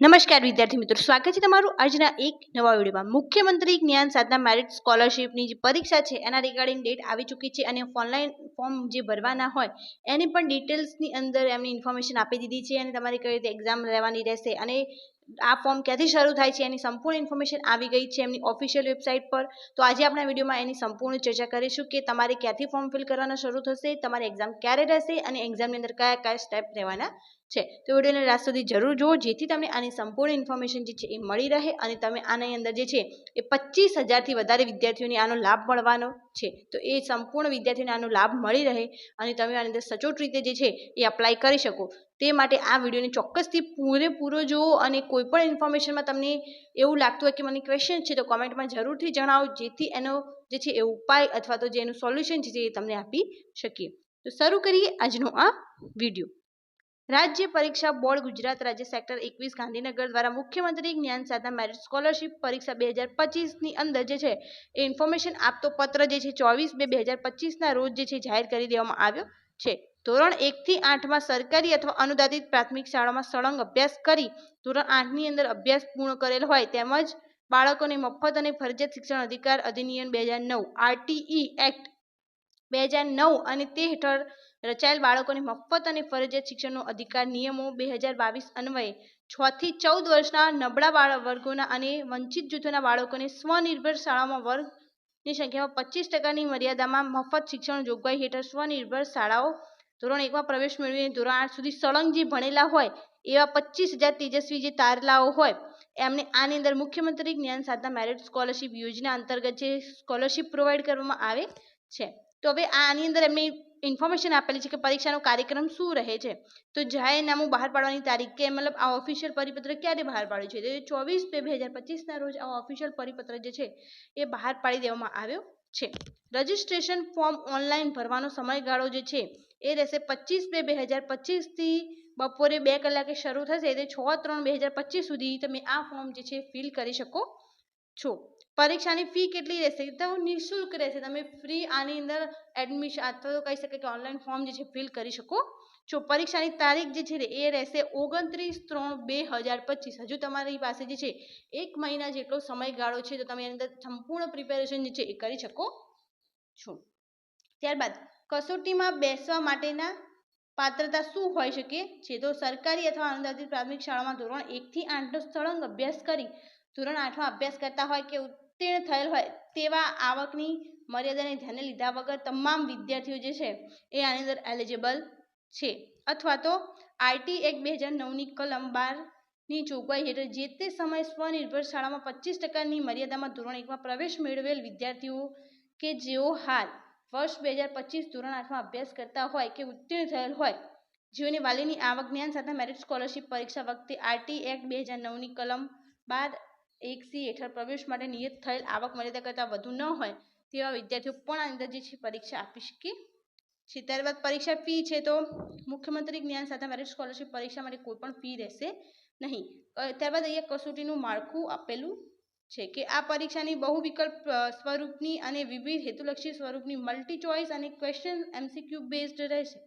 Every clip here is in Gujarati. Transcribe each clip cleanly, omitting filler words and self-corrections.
નમસ્કાર વિદ્યાર્થી મિત્રો, સ્વાગત છે તમારું આજના એક નવા વિડીયોમાં। મુખ્યમંત્રી જ્ઞાન સાધના મેરિટ સ્કોલરશિપની જે પરીક્ષા છે એના રિગાર્ડિંગ ડેટ આવી ચૂકી છે અને ઓનલાઈન ફોર્મ જે ભરવાના હોય એની પણ ડિટેલ્સની અંદર એમની ઇન્ફોર્મેશન આપી દીધી છે અને તમારી કઈ રીતે એક્ઝામ લેવાની રહેશે અને આ ફોર્મ ક્યાંથી શરૂ થાય છે એની સંપૂર્ણ ઇન્ફોર્મેશન આવી ગઈ છે એમની ઓફિશિયલ વેબસાઇટ પર। તો આજે આપણા વિડીયોમાં એની સંપૂર્ણ ચર્ચા કરીશું કે તમારે ક્યાંથી ફોર્મ ફિલ કરવાના શરૂ થશે, તમારી એક્ઝામ ક્યારે રહેશે અને એક્ઝામની અંદર કયા કયા સ્ટેપ રહેવાના છે। તો વિડીયોને લાસ્ટ સુધી જરૂર જુઓ જેથી તમને આની સંપૂર્ણ ઇન્ફોર્મેશન જે છે એ મળી રહે અને તમે આની અંદર જે છે એ 25,000થી વધારે વિદ્યાર્થીઓને આનો લાભ મળવાનો છે। તો એ સંપૂર્ણ વિદ્યાર્થીઓને આનો લાભ મળી રહે અને તમે આની અંદર સચોટ રીતે જે છે એ અપ્લાય કરી શકો તે માટે આ વિડીયોને ચોક્કસથી પૂરેપૂરો જુઓ અને કોઈ પણ ઇન્ફોર્મેશનમાં તમને એવું લાગતું હોય કે મને ક્વેશ્ચન છે તો કોમેન્ટમાં જરૂરથી જણાવો જેથી એનો જે છે એ ઉપાય અથવા તો જે એનું સોલ્યુશન છે એ તમને આપી શકીએ। તો શરૂ કરીએ આજનો આ વિડીયો। राज्य परीक्षा बोर्ड गुजरात राज्य सेक्टर 21 गांधीनगर द्वारा मुख्यमंत्री ज्ञान साधना मेरिट स्कॉलरशिप परीक्षा 2025 ની અંદર જે છે એ ઇન્ફોર્મેશન આપતો પત્ર જે છે 24/2/2025 ના રોજ જે છે જાહેર કરી દેવામાં આવ્યો છે। ધોરણ 1 થી 8 માં સરકારી અથવા અનુદાનિત પ્રાથમિક શાળામાં સળંગ અભ્યાસ કરી ધોરણ 8 ની અંદર અભ્યાસ પૂર્ણ કરેલ હોય તેમજ બાળકોને મફત અને ફરજિયાત શિક્ષણ અધિકાર અધિનિયમ 2009 આરટીઈ એક્ટ 2009 અને તે હેઠળ રચાયેલ બાળકોને મફત અને ફરજિયાત શિક્ષણનો અધિકાર નિયમો 2022 અન્વયે 6 થી 14 વર્ષના નબળા વર્ગોના અને વંચિત જૂથોના બાળકોને સ્વનિર્ભર શાળામાં વર્ગની સંખ્યામાં 25%ની મર્યાદામાં મફત શિક્ષણ જોગવાઈ હેઠળ સ્વનિર્ભર શાળાઓ ધોરણ 1માં પ્રવેશ મેળવીને ધોરણ 8 સુધી સળંગ જે ભણેલા હોય એવા 25,000 તેજસ્વી જે તારલાઓ હોય એમને આની અંદર મુખ્યમંત્રી જ્ઞાન સાધના મેરિટ સ્કોલરશિપ યોજના અંતર્ગત જે સ્કોલરશિપ પ્રોવાઈડ કરવામાં આવે છે। તો હવે આની અંદર એમની ઇન્ફોર્મેશન આપેલી છે કે પરીક્ષાનો કાર્યક્રમ શું રહે છે। તો જાહેરનામું બહાર પાડવાની તારીખ કે મતલબ આ ઓફિશિયલ પરિપત્ર ક્યારે બહાર પાડ્યું છે તો 24/2/2025 ના રોજ આ ઓફિશિયલ પરિપત્ર જે છે એ બહાર પાડી દેવામાં આવ્યો છે। રજિસ્ટ્રેશન ફોર્મ ઓનલાઈન ભરવાનો સમયગાળો જે છે એ રહેશે 25/2/2025 થી બપોરે 2 કલાકે શરૂ થશે એટલે 6/3/2025 સુધી તમે આ ફોર્મ જે છે ફિલ કરી શકો છો। પરીક્ષાની ફી કેટલી રહેશે તો નિઃશુલ્ક રહેશે, તમે ફ્રી આની અંદર એડમિશન અથવા તો કહી શકાય કે ઓનલાઈન ફોર્મ જે છે ફિલ કરી શકો છો। પરીક્ષાની તારીખ જે છે એ રહેશે 29/3/2025। હજુ તમારી પાસે જે છે 1 મહિના જેટલો સમયગાળો છે તો તમે એની અંદર સંપૂર્ણ પ્રિપેરેશન જે છે એ કરી શકો છો। ત્યારબાદ કસોટીમાં બેસવા માટેના પાત્રતા શું હોઈ શકે છે તો સરકારી અથવા અનુદાનિત પ્રાથમિક શાળામાં ધોરણ 1 થી 8 નો સળંગ અભ્યાસ કરી ધોરણ 8માં અભ્યાસ કરતા હોય કે ઉત્તીર્ણ થયેલ હોય તેવા આવકની મર્યાદાને ધ્યાને લીધા વગર તમામ વિદ્યાર્થીઓ જે છે એ આની અંદર એલિજિબલ છે અથવા તો આરટી એક્ટ 2009ની કલમ 12ની જોગવાઈ હેઠળ જે તે સમયે સ્વનિર્ભર શાળામાં 25%ની મર્યાદામાં ધોરણ 1માં પ્રવેશ મેળવેલ વિદ્યાર્થીઓ કે જેઓ હાલ વર્ષ 2025 ધોરણ 8માં અભ્યાસ કરતા હોય કે ઉત્તીર્ણ થયેલ હોય જેઓની વાલીની આવક જ્ઞાન સાધના મેરિટ સ્કોલરશિપ પરીક્ષા વખતે આરટી એક્ટ 2009ની કલમ 12(1)(c) હેઠળ પ્રવેશ માટે નિયત થયેલ આવક મર્યાદા કરતાં વધુ ન હોય તેવા વિદ્યાર્થીઓ પણ આ અંદર જે છે પરીક્ષા આપી શકે છે। ત્યારબાદ પરીક્ષા ફી છે તો મુખ્યમંત્રી જ્ઞાન સાધના મેરિટ સ્કોલરશિપ પરીક્ષા માટે કોઈ પણ ફી રહેશે નહીં। ત્યારબાદ અહીંયા કસોટીનું માળખું આપેલું છે કે આ પરીક્ષાની બહુ વિકલ્પ સ્વરૂપની અને વિવિધ હેતુલક્ષી સ્વરૂપની મલ્ટી ચોઇસ અને ક્વેશ્ચન એમસીક્યુ બેઝડ રહેશે।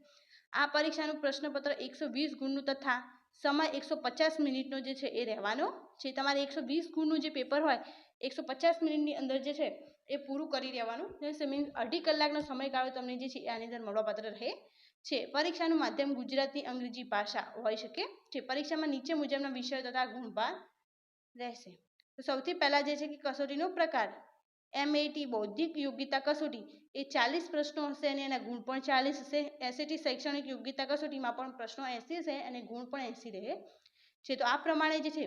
આ પરીક્ષાનું પ્રશ્નપત્ર 120 ગુણનું તથા સમય 150 મિનિટનો જે છે એ રહેવાનો છે। તમારે 120 ગુણનું જે પેપર હોય 150 મિનિટની અંદર જે છે એ પૂરું કરી દેવાનું રહેશે, મીન્સ અઢી કલાકનો સમયગાળો તમને જે છે આની અંદર મળવાપાત્ર રહે છે। પરીક્ષાનું માધ્યમ ગુજરાતી અંગ્રેજી ભાષા હોઈ શકે છે। પરીક્ષામાં નીચે મુજબના વિષયો તથા ગુણભાર રહેશે। તો સૌથી પહેલા જે છે કે કસોટીનો પ્રકાર MAT બૌદ્ધિક યોગ્યતા કસોટી એ 40 પ્રશ્નો હશે અને એના ગુણ પણ 40 હશે। SAT શૈક્ષણિક યોગ્યતા કસોટીમાં પણ પ્રશ્નો 80 હશે અને ગુણ પણ 80 રહે છે। તો આ પ્રમાણે જે છે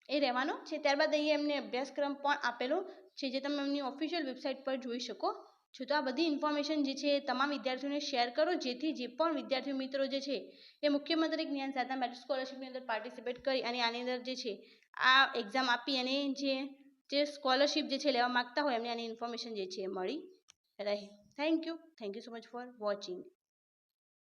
એ રહેવાનો છે। ત્યારબાદ અહીંયા એમને અભ્યાસક્રમ પણ આપેલો છે જે તમે એમની ઓફિશિયલ વેબસાઇટ પર જોઈ શકો છો। તો આ બધી ઇન્ફોર્મેશન જે છે એ તમામ વિદ્યાર્થીઓને શેર કરો જેથી જે પણ વિદ્યાર્થી મિત્રો જે છે એ મુખ્યમંત્રી જ્ઞાન સાધના મેરિટ સ્કોલરશિપની અંદર પાર્ટિસિપેટ કરી અને આની અંદર જે છે આ એક્ઝામ આપી અને જે સ્કોલરશિપ જે છે લેવા માગતા હોય એમને આની ઇન્ફોર્મેશન જે છે એ મળી રહે। Thank you so much for watching.